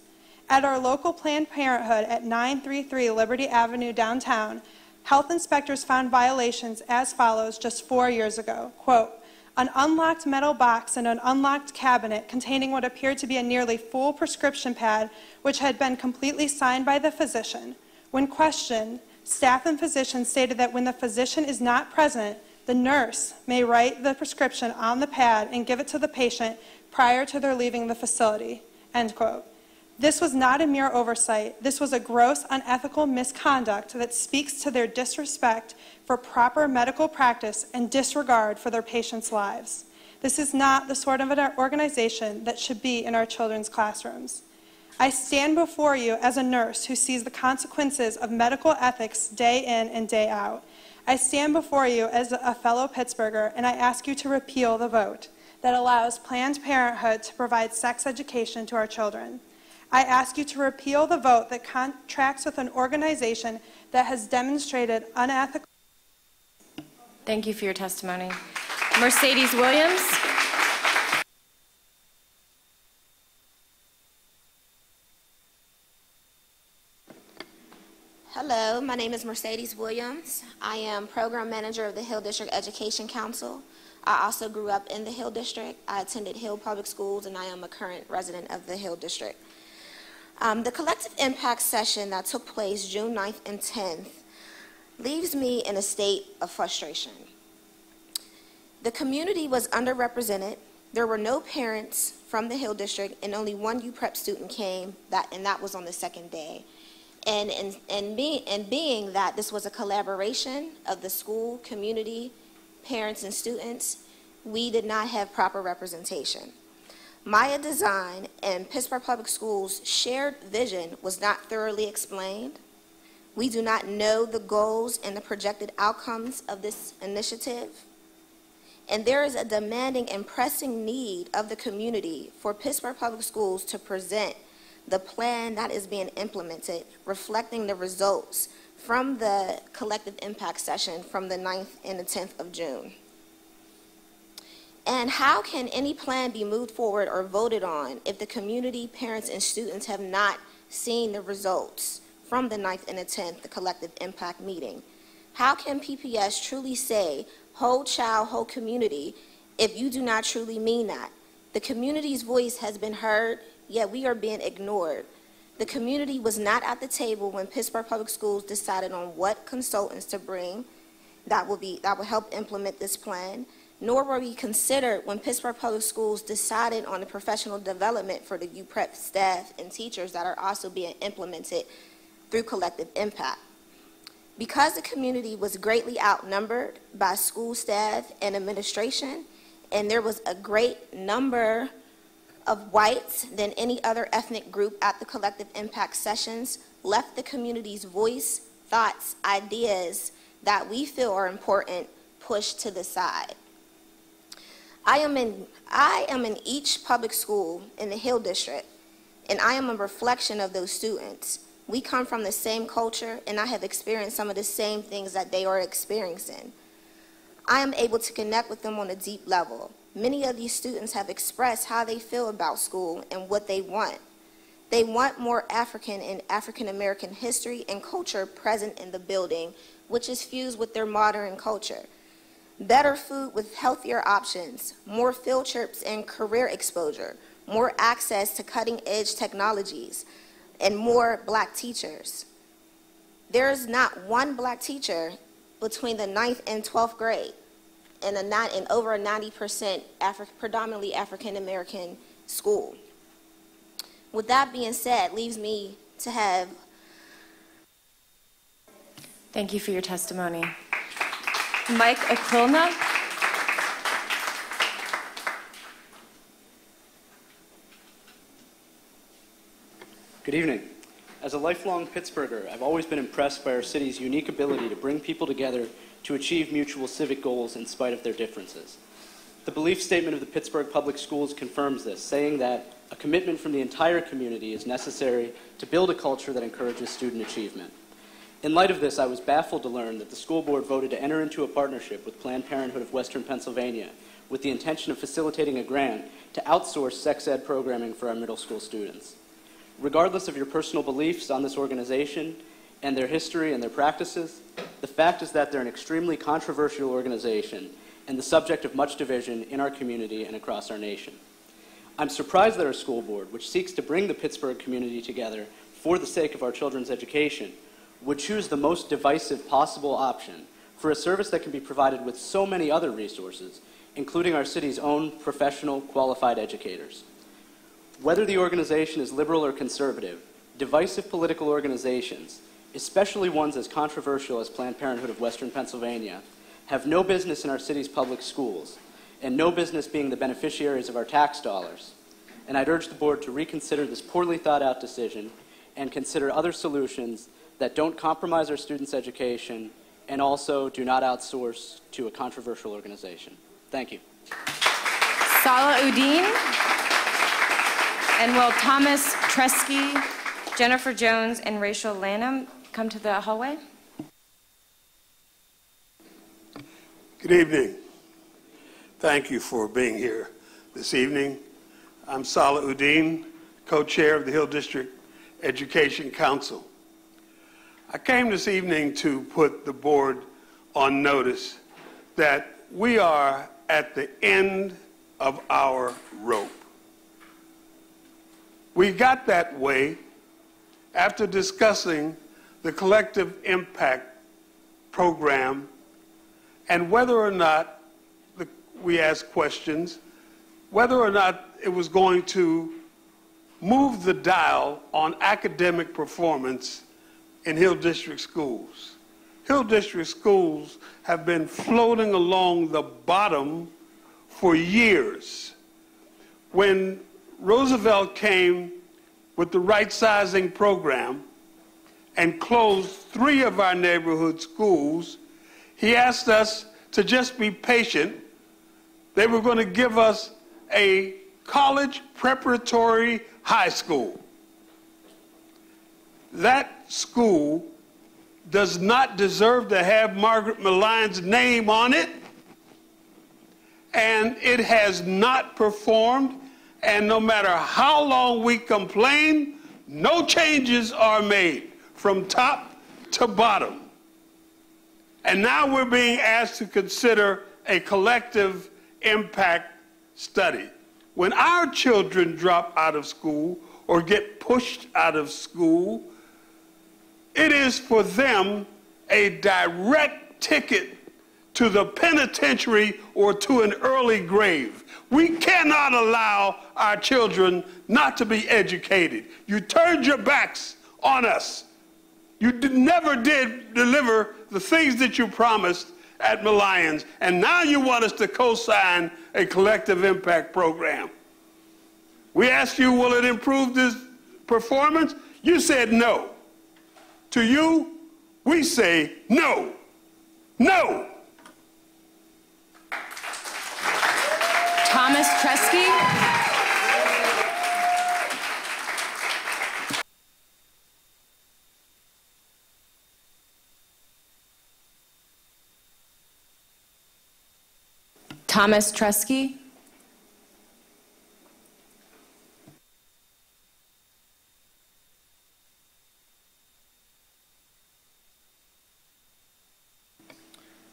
At our local Planned Parenthood at 933 Liberty Avenue downtown, health inspectors found violations as follows just 4 years ago. Quote, an unlocked metal box in an unlocked cabinet containing what appeared to be a nearly full prescription pad, which had been completely signed by the physician. When questioned, staff and physicians stated that when the physician is not present, the nurse may write the prescription on the pad and give it to the patient prior to their leaving the facility. End quote. This was not a mere oversight. This was a gross, unethical misconduct that speaks to their disrespect for proper medical practice and disregard for their patients' lives. This is not the sort of an organization that should be in our children's classrooms. I stand before you as a nurse who sees the consequences of medical ethics day in and day out. I stand before you as a fellow Pittsburgher, and I ask you to repeal the vote that allows Planned Parenthood to provide sex education to our children. I ask you to repeal the vote that contracts with an organization that has demonstrated unethical. Thank you for your testimony. Mercedes Williams. Hello, my name is Mercedes Williams. I am Program Manager of the Hill District Education Council. I also grew up in the Hill District. I attended Hill Public Schools, and I am a current resident of the Hill District. The collective impact session that took place June 9th and 10th leaves me in a state of frustration. The community was underrepresented. There were no parents from the Hill District, and only one UPrep student came, and that was on the second day. And being that this was a collaboration of the school, community, parents, and students, we did not have proper representation. Maya Design and Pittsburgh Public Schools' shared vision was not thoroughly explained. We do not know the goals and the projected outcomes of this initiative. And there is a demanding and pressing need of the community for Pittsburgh Public Schools to present the plan that is being implemented, reflecting the results from the collective impact session from the 9th and the 10th of June. And how can any plan be moved forward or voted on if the community, parents, and students have not seeing the results from the 9th and the 10th, the collective impact meeting. How can PPS truly say whole child, whole community if you do not truly mean that? The community's voice has been heard, yet we are being ignored. The community was not at the table when Pittsburgh Public Schools decided on what consultants to bring that will help implement this plan, nor were we considered when Pittsburgh Public Schools decided on the professional development for the UPrep staff and teachers that are also being implemented through collective impact. Because the community was greatly outnumbered by school staff and administration, and there was a great number of whites than any other ethnic group at the collective impact sessions, left the community's voice, thoughts, ideas that we feel are important pushed to the side. I am in each public school in the Hill District, and I am a reflection of those students. We come from the same culture, and I have experienced some of the same things that they are experiencing. I am able to connect with them on a deep level. Many of these students have expressed how they feel about school and what they want. They want more African and African American history and culture present in the building, which is fused with their modern culture. Better food with healthier options, more field trips and career exposure, more access to cutting-edge technologies, and more black teachers. There is not one black teacher between the 9th and 12th grade in over a 90% predominantly African American school. With that being said, leaves me to have. Thank you for your testimony. Mike Aquilna. Good evening. As a lifelong Pittsburgher, I've always been impressed by our city's unique ability to bring people together to achieve mutual civic goals in spite of their differences. The belief statement of the Pittsburgh Public Schools confirms this, saying that a commitment from the entire community is necessary to build a culture that encourages student achievement. In light of this, I was baffled to learn that the school board voted to enter into a partnership with Planned Parenthood of Western Pennsylvania with the intention of facilitating a grant to outsource sex ed programming for our middle school students. Regardless of your personal beliefs on this organization and their history and their practices, the fact is that they're an extremely controversial organization and the subject of much division in our community and across our nation. I'm surprised that our school board, which seeks to bring the Pittsburgh community together for the sake of our children's education, would choose the most divisive possible option for a service that can be provided with so many other resources, including our city's own professional, qualified educators. Whether the organization is liberal or conservative, divisive political organizations, especially ones as controversial as Planned Parenthood of Western Pennsylvania, have no business in our city's public schools and no business being the beneficiaries of our tax dollars. And I'd urge the board to reconsider this poorly thought out decision and consider other solutions that don't compromise our students' education and also do not outsource to a controversial organization. Thank you. Salah Udine, and will Thomas Tresky, Jennifer Jones, and Rachel Lanham come to the hallway? Good evening. Thank you for being here this evening. I'm Salah Udine, co-chair of the Hill District Education Council. I came this evening to put the board on notice that we are at the end of our rope. We got that way after discussing the collective impact program and whether or not we asked questions, whether or not it was going to move the dial on academic performance in Hill District schools. Hill District schools have been floating along the bottom for years. When Roosevelt came with the right-sizing program and closed 3 of our neighborhood schools, he asked us to just be patient. They were going to give us a college preparatory high school. That school does not deserve to have Margaret Malign's name on it, and it has not performed, and no matter how long we complain, No changes are made from top to bottom. And now we're being asked to consider a collective impact study. When our children drop out of school or get pushed out of school, it is for them a direct ticket to the penitentiary or to an early grave. We cannot allow our children not to be educated. You turned your backs on us. You never did deliver the things that you promised at Millions, and now you want us to co-sign a collective impact program. We asked you, will it improve this performance? You said no. To you, we say no. No. Thomas Tresky. Thomas Tresky.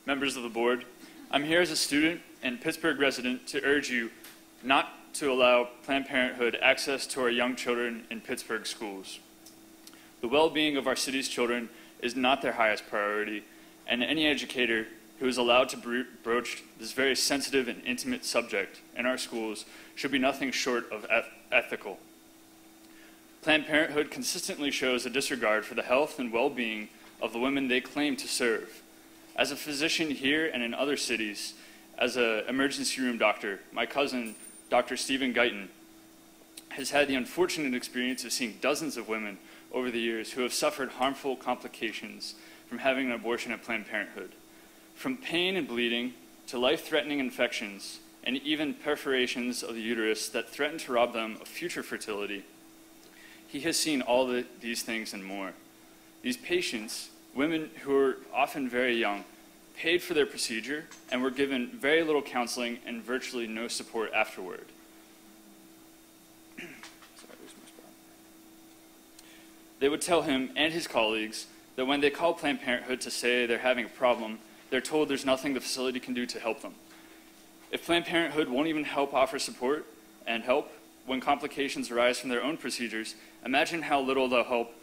Members of the board, I'm here as a student and Pittsburgh resident to urge you not to allow Planned Parenthood access to our young children in Pittsburgh schools. The well-being of our city's children is not their highest priority, and any educator who is allowed to broach this very sensitive and intimate subject in our schools should be nothing short of ethical. Planned Parenthood consistently shows a disregard for the health and well-being of the women they claim to serve. As a physician here and in other cities, as an emergency room doctor, my cousin, Dr. Stephen Guyton, has had the unfortunate experience of seeing dozens of women over the years who have suffered harmful complications from having an abortion at Planned Parenthood. From pain and bleeding to life-threatening infections and even perforations of the uterus that threaten to rob them of future fertility, he has seen all these things and more. These patients, women who are often very young, paid for their procedure and were given very little counseling and virtually no support afterward. They would tell him and his colleagues that when they call Planned Parenthood to say they're having a problem, they're told there's nothing the facility can do to help them. If Planned Parenthood won't even help offer support and help when complications arise from their own procedures, imagine how little they'll help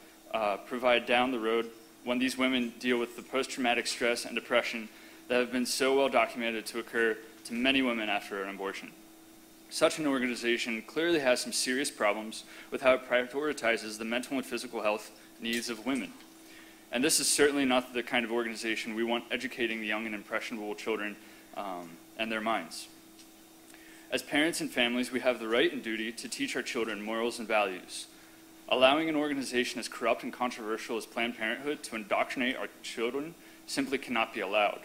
provide down the road when these women deal with the post-traumatic stress and depression that have been so well documented to occur to many women after an abortion. Such an organization clearly has some serious problems with how it prioritizes the mental and physical health needs of women. And this is certainly not the kind of organization we want educating the young and impressionable children and their minds. As parents and families, we have the right and duty to teach our children morals and values. Allowing an organization as corrupt and controversial as Planned Parenthood to indoctrinate our children simply cannot be allowed.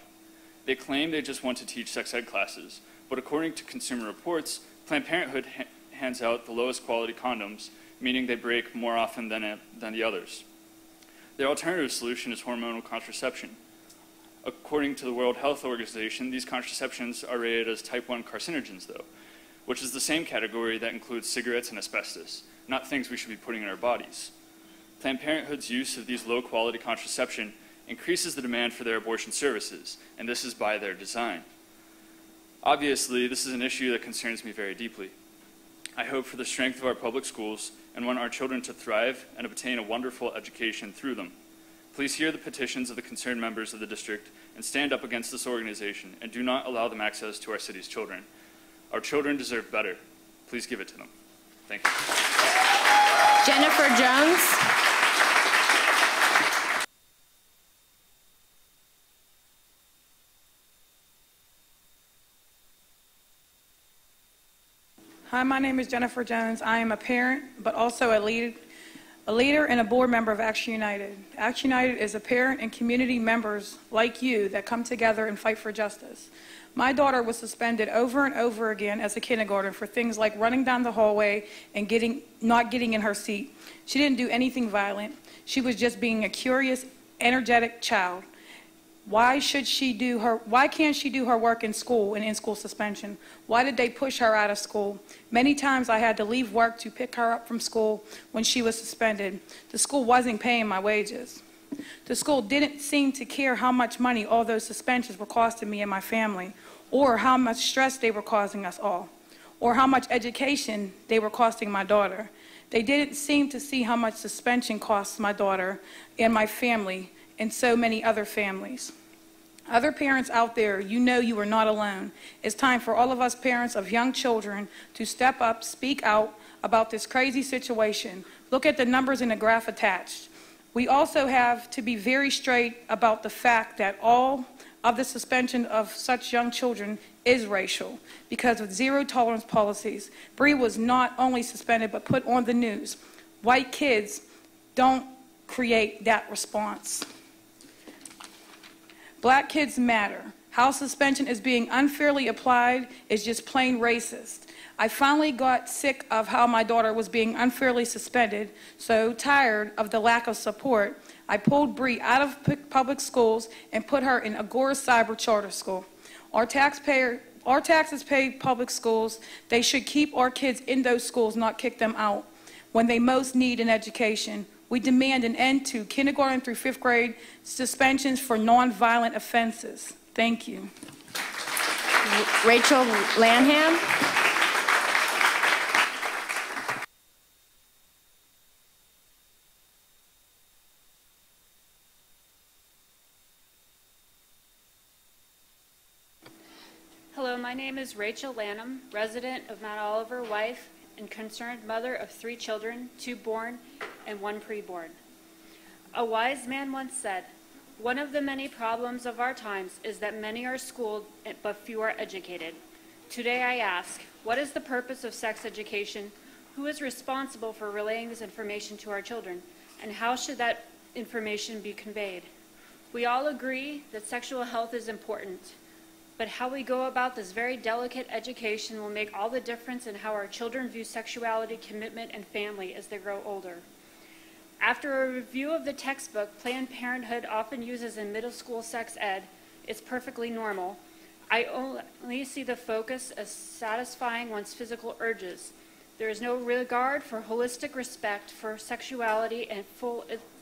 They claim they just want to teach sex ed classes, but according to Consumer Reports, Planned Parenthood hands out the lowest quality condoms, meaning they break more often than the others. Their alternative solution is hormonal contraception. According to the World Health Organization, these contraceptions are rated as type 1 carcinogens, though, which is the same category that includes cigarettes and asbestos, not things we should be putting in our bodies. Planned Parenthood's use of these low-quality contraception increases the demand for their abortion services, and this is by their design. Obviously, this is an issue that concerns me very deeply. I hope for the strength of our public schools and want our children to thrive and obtain a wonderful education through them. Please hear the petitions of the concerned members of the district and stand up against this organization and do not allow them access to our city's children. Our children deserve better. Please give it to them. Thank you. Jennifer Jones. Hi, my name is Jennifer Jones. I am a parent, but also a leader and a board member of Action United. Action United is a parent and community members like you that come together and fight for justice. My daughter was suspended over and over again as a kindergartner for things like running down the hallway and not getting in her seat. She didn't do anything violent. She was just being a curious, energetic child. Why can't she do her work in school and in-school suspension? Why did they push her out of school? Many times I had to leave work to pick her up from school when she was suspended. The school wasn't paying my wages. The school didn't seem to care how much money all those suspensions were costing me and my family, or how much stress they were causing us all, or how much education they were costing my daughter. They didn't seem to see how much suspension costs my daughter and my family and so many other families. Other parents out there, you know you are not alone. It's time for all of us parents of young children to step up, speak out about this crazy situation. Look at the numbers in the graph attached. We also have to be very straight about the fact that all of the suspension of such young children is racial, because with zero tolerance policies, Bree was not only suspended but put on the news. White kids don't create that response. Black kids matter. How suspension is being unfairly applied is just plain racist. I finally got sick of how my daughter was being unfairly suspended, so tired of the lack of support, I pulled Bree out of public schools and put her in Agora Cyber Charter School. Our taxes pay public schools. They should keep our kids in those schools, not kick them out when they most need an education. We demand an end to kindergarten through 5th grade suspensions for nonviolent offenses. Thank you. Rachel Lanham. Hello, my name is Rachel Lanham, resident of Mount Oliver, wife, and concerned mother of 3 children, 2 born and 1 preborn. A wise man once said, "One of the many problems of our times is that many are schooled, but few are educated." Today I ask, what is the purpose of sex education? Who is responsible for relaying this information to our children? And how should that information be conveyed? We all agree that sexual health is important, but how we go about this very delicate education will make all the difference in how our children view sexuality, commitment, and family as they grow older. After a review of the textbook Planned Parenthood often uses in middle school sex ed, It's Perfectly Normal, I only see the focus as satisfying one's physical urges. There is no regard for holistic respect for sexuality and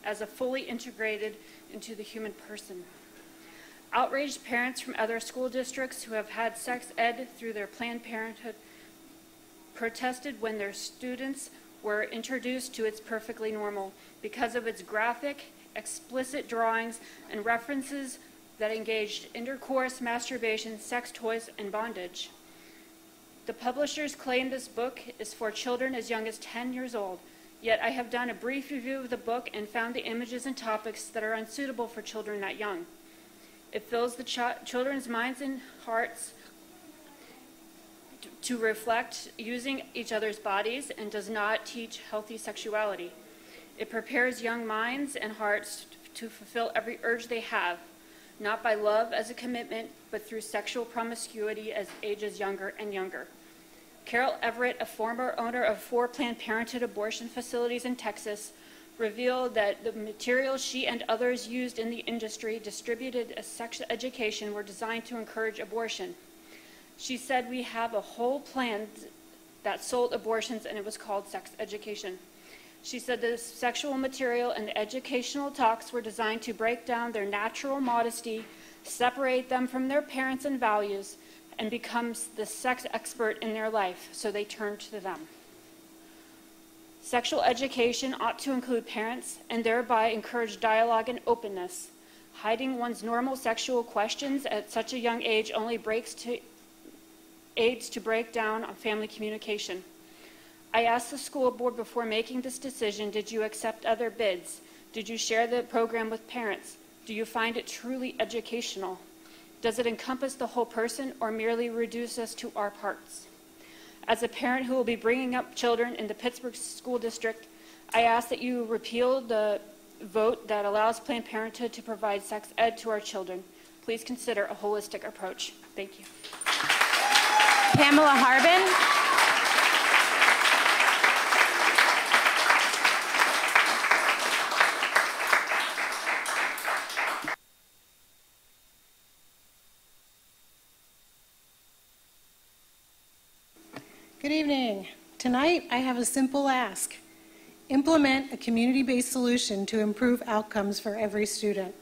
as a fully integrated into the human person. Outraged parents from other school districts who have had sex ed through their Planned Parenthood protested when their students were introduced to It's Perfectly Normal because of its graphic, explicit drawings and references that engaged intercourse, masturbation, sex toys, and bondage. The publishers claim this book is for children as young as 10 years old, yet I have done a brief review of the book and found the images and topics that are unsuitable for children that young. It fills the children's minds and hearts to reflect using each other's bodies and does not teach healthy sexuality. It prepares young minds and hearts to fulfill every urge they have, not by love as a commitment, but through sexual promiscuity as ages younger and younger. Carol Everett, a former owner of 4 Planned Parenthood abortion facilities in Texas, revealed that the materials she and others used in the industry distributed as sex education were designed to encourage abortion. She said, "We have a whole plan that sold abortions and it was called sex education." She said the sexual material and the educational talks were designed to break down their natural modesty, separate them from their parents and values, and become the sex expert in their life, so they turned to them. Sexual education ought to include parents and thereby encourage dialogue and openness. Hiding one's normal sexual questions at such a young age only aids to break down on family communication. I asked the school board before making this decision, did you accept other bids? Did you share the program with parents? Do you find it truly educational? Does it encompass the whole person or merely reduce us to our parts? As a parent who will be bringing up children in the Pittsburgh School District, I ask that you repeal the vote that allows Planned Parenthood to provide sex ed to our children. Please consider a holistic approach. Thank you. Pamela Harbin. Good evening. Tonight, I have a simple ask. Implement a community-based solution to improve outcomes for every student.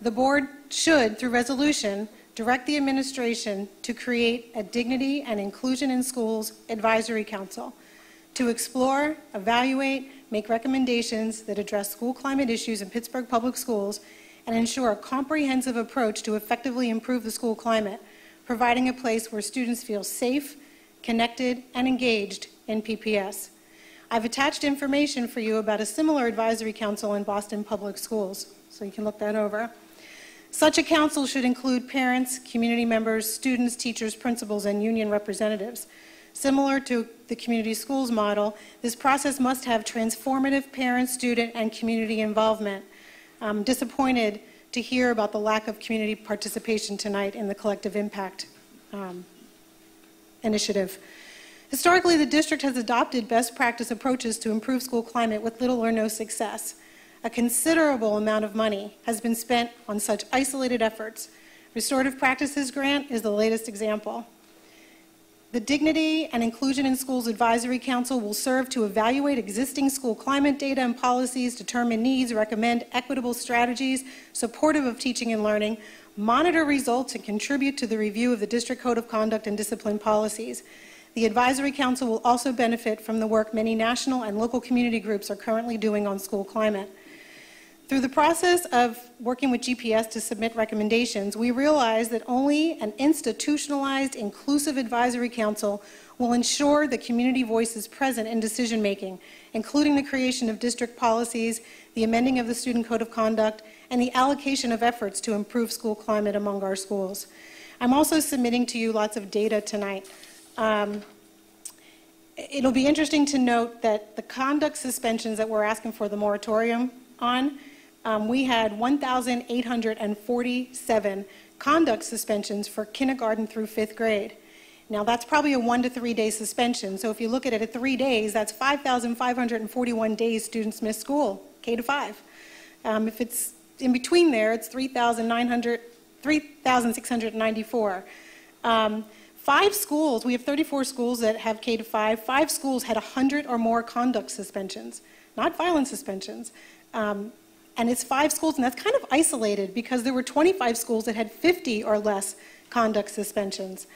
The board should, through resolution, direct the administration to create a Dignity and Inclusion in Schools Advisory Council to explore, evaluate, make recommendations that address school climate issues in Pittsburgh Public Schools and ensure a comprehensive approach to effectively improve the school climate, providing a place where students feel safe, connected, and engaged in PPS. I've attached information for you about a similar advisory council in Boston Public Schools, so you can look that over. Such a council should include parents, community members, students, teachers, principals, and union representatives. Similar to the community schools model, this process must have transformative parent, student, and community involvement. I'm disappointed to hear about the lack of community participation tonight in the collective impact initiative. Historically, the district has adopted best practice approaches to improve school climate with little or no success. A considerable amount of money has been spent on such isolated efforts. Restorative Practices Grant is the latest example. The Dignity and Inclusion in Schools Advisory Council will serve to evaluate existing school climate data and policies, determine needs, recommend equitable strategies supportive of teaching and learning, monitor results, and contribute to the review of the District Code of Conduct and Discipline policies. The Advisory Council will also benefit from the work many national and local community groups are currently doing on school climate. Through the process of working with GPS to submit recommendations, we realize that only an institutionalized, inclusive advisory council will ensure the community voice is present in decision-making, including the creation of district policies, the amending of the Student Code of Conduct, and the allocation of efforts to improve school climate among our schools. I'm also submitting to you lots of data tonight. It'll be interesting to note that the conduct suspensions that we're asking for the moratorium on, we had 1,847 conduct suspensions for kindergarten through 5th grade. Now, that's probably a 1 to 3 day suspension. So if you look at it at 3 days, that's 5,541 days students miss school, K to 5. If it's in between there, it's 3,694. 5 schools, we have 34 schools that have K to 5. 5 schools had 100 or more conduct suspensions, not violent suspensions. And it's 5 schools, and that's kind of isolated because there were 25 schools that had 50 or less conduct suspensions.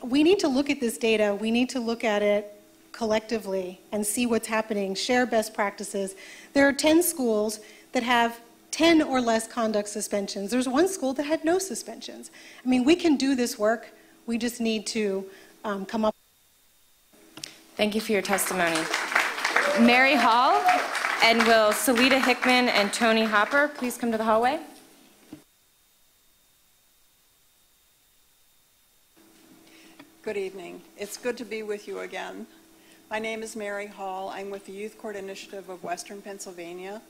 We need to look at this data. We need to look at it collectively and see what's happening, share best practices. There are 10 schools that have 10 or less conduct suspensions. There's 1 school that had no suspensions. I mean, we can do this work. We just need to come up. Thank you for your testimony. Mary Hall, and will Salita Hickman and Tony Hopper please come to the hallway? Good evening. It's good to be with you again. My name is Mary Hall. I'm with the Youth Court Initiative of Western Pennsylvania.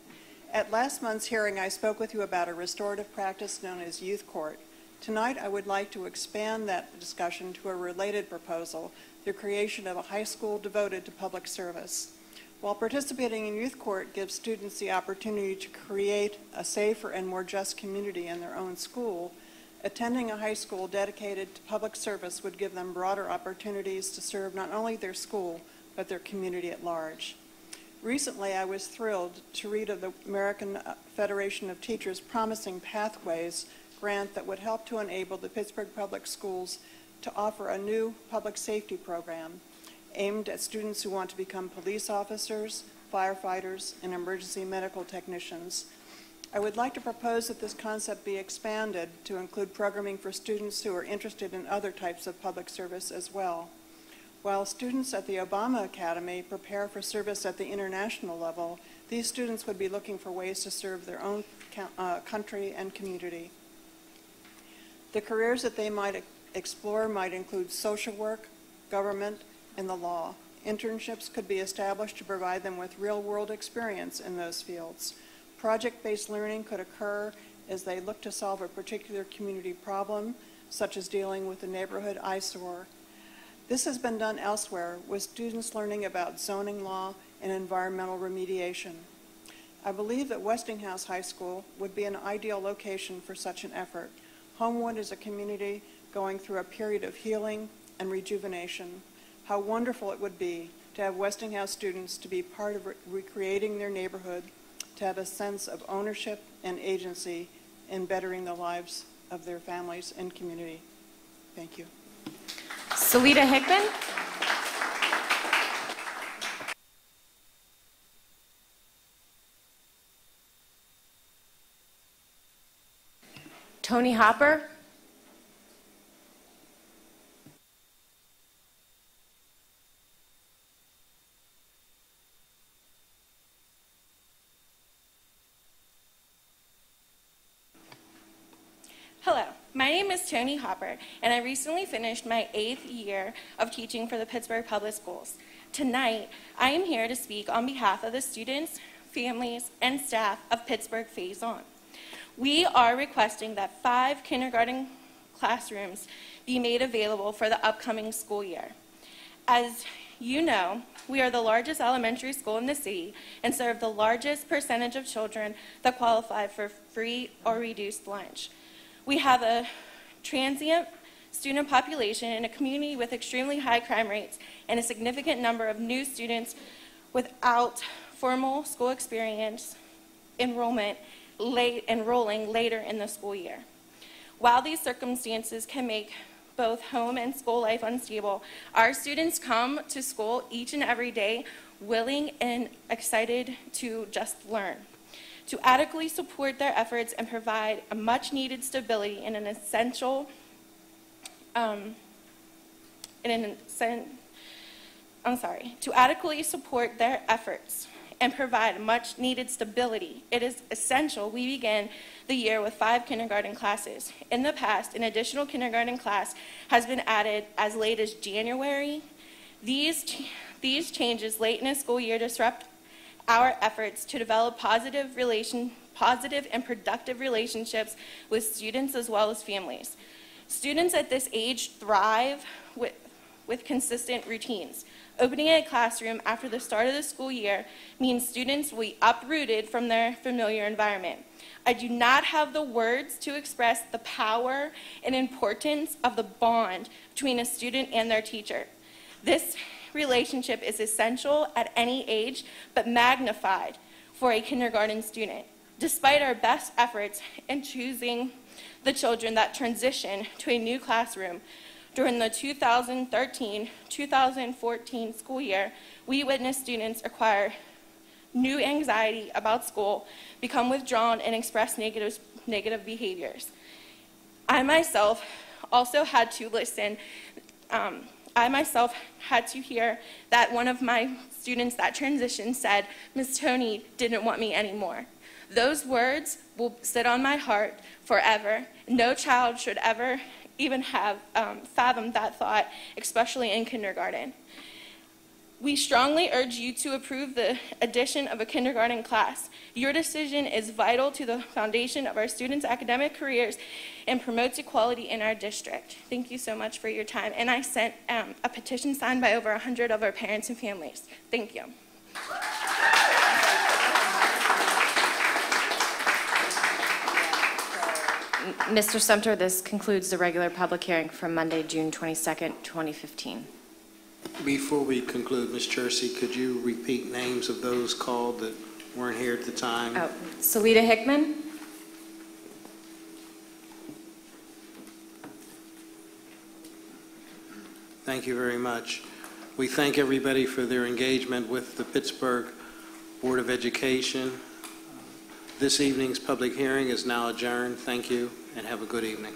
At last month's hearing, I spoke with you about a restorative practice known as Youth Court. Tonight, I would like to expand that discussion to a related proposal, the creation of a high school devoted to public service. While participating in Youth Court gives students the opportunity to create a safer and more just community in their own school, attending a high school dedicated to public service would give them broader opportunities to serve not only their school, but their community at large. Recently, I was thrilled to read of the American Federation of Teachers Promising Pathways grant that would help to enable the Pittsburgh Public Schools to offer a new public safety program aimed at students who want to become police officers, firefighters, and emergency medical technicians. I would like to propose that this concept be expanded to include programming for students who are interested in other types of public service as well. While students at the Obama Academy prepare for service at the international level, these students would be looking for ways to serve their own country and community. The careers that they might explore might include social work, government, and the law. Internships could be established to provide them with real-world experience in those fields. Project-based learning could occur as they look to solve a particular community problem, such as dealing with a neighborhood eyesore. This has been done elsewhere, with students learning about zoning law and environmental remediation. I believe that Westinghouse High School would be an ideal location for such an effort. Homewood is a community going through a period of healing and rejuvenation. how wonderful it would be to have Westinghouse students to be part of recreating their neighborhood, to have a sense of ownership and agency in bettering the lives of their families and community. Thank you. Salita Hickman. Tony Hopper. Hello, my name is Tony Hopper, and I recently finished my 8th year of teaching for the Pittsburgh Public Schools. Tonight, I am here to speak on behalf of the students, families, and staff of Pittsburgh Phase On. We are requesting that 5 kindergarten classrooms be made available for the upcoming school year. As you know, we are the largest elementary school in the city and serve the largest percentage of children that qualify for free or reduced lunch. We have a transient student population in a community with extremely high crime rates and a significant number of new students without formal school experience enrolling later in the school year. While these circumstances can make both home and school life unstable, our students come to school each and every day willing and excited to just learn. To adequately support their efforts and provide a much-needed stability in an essential, to adequately support their efforts and provide much-needed stability, it is essential we begin the year with 5 kindergarten classes. In the past, an additional kindergarten class has been added as late as January. These changes late in a school year disrupt our efforts to develop positive and productive relationships with students as well as families. Students at this age thrive with consistent routines. Opening a classroom after the start of the school year means students will be uprooted from their familiar environment. I do not have the words to express the power and importance of the bond between a student and their teacher. This relationship is essential at any age, but magnified for a kindergarten student. Despite our best efforts in choosing the children that transition to a new classroom, during the 2013-2014 school year, we witnessed students acquire new anxiety about school, become withdrawn, and express negative behaviors. I myself also had to hear that one of my students that transitioned said, "Miss Tony didn't want me anymore." Those words will sit on my heart forever. No child should ever even have fathomed that thought, especially in kindergarten. We strongly urge you to approve the addition of a kindergarten class. Your decision is vital to the foundation of our students' academic careers and promotes equality in our district. Thank you so much for your time. And I sent a petition signed by over 100 of our parents and families. Thank you. Mr. Sumter, this concludes the regular public hearing from Monday, June 22nd, 2015. Before we conclude, Ms. Chersey, could you repeat names of those called that weren't here at the time? Oh, Salita Hickman. Thank you very much. We thank everybody for their engagement with the Pittsburgh Board of Education. This evening's public hearing is now adjourned. Thank you, and have a good evening.